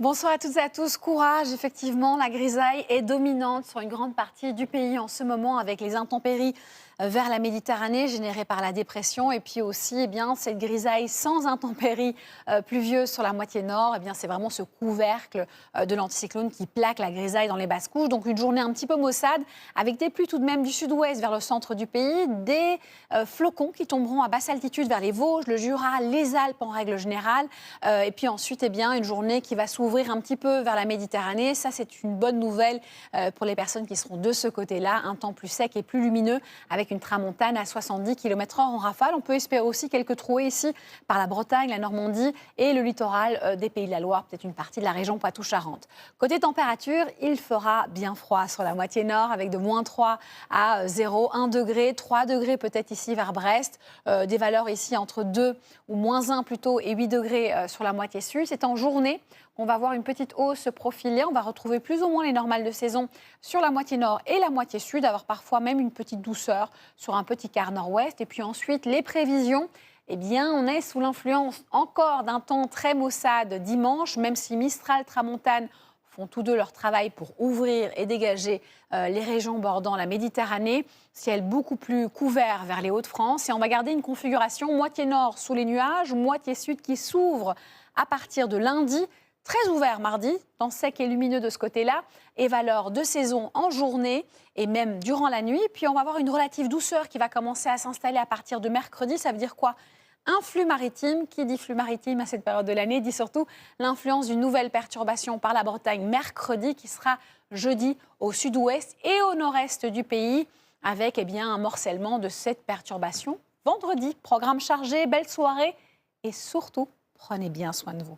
Bonsoir à toutes et à tous. Courage, effectivement, la grisaille est dominante sur une grande partie du pays en ce moment avec les intempéries vers la Méditerranée générées par la dépression et puis aussi cette grisaille sans intempéries pluvieuses sur la moitié nord. C'est vraiment ce couvercle de l'anticyclone qui plaque la grisaille dans les basses couches. Donc une journée un petit peu maussade avec des pluies tout de même du sud-ouest vers le centre du pays, des flocons qui tomberont à basse altitude vers les Vosges, le Jura, les Alpes en règle générale. Et puis ensuite, une journée qui va s'ouvrir un petit peu vers la Méditerranée. Ça, c'est une bonne nouvelle pour les personnes qui seront de ce côté-là. Un temps plus sec et plus lumineux avec une tramontane à 70 km/h en rafale. On peut espérer aussi quelques trouées ici par la Bretagne, la Normandie et le littoral des Pays de la Loire, peut-être une partie de la région Poitou-Charentes. Côté température, il fera bien froid sur la moitié nord avec de -3 à 0, 1 degré, 3 degrés peut-être ici vers Brest. Des valeurs ici entre 2 ou -1 plutôt et 8 degrés sur la moitié sud. C'est en journée. On va voir une petite hausse se profiler. On va retrouver plus ou moins les normales de saison sur la moitié nord et la moitié sud, avoir parfois même une petite douceur sur un petit quart nord-ouest. Et puis ensuite, les prévisions, on est sous l'influence encore d'un temps très maussade dimanche, même si Mistral, Tramontane font tous deux leur travail pour ouvrir et dégager les régions bordant la Méditerranée. Ciel beaucoup plus couvert vers les Hauts-de-France. Et on va garder une configuration moitié nord sous les nuages, moitié sud qui s'ouvre à partir de lundi. Très ouvert mardi, temps sec et lumineux de ce côté-là, et valeur de saison en journée et même durant la nuit. Puis on va avoir une relative douceur qui va commencer à s'installer à partir de mercredi. Ça veut dire quoi ? Un flux maritime. Qui dit flux maritime à cette période de l'année dit surtout l'influence d'une nouvelle perturbation par la Bretagne mercredi qui sera jeudi au sud-ouest et au nord-est du pays avec un morcellement de cette perturbation vendredi. Programme chargé, belle soirée et surtout, prenez bien soin de vous.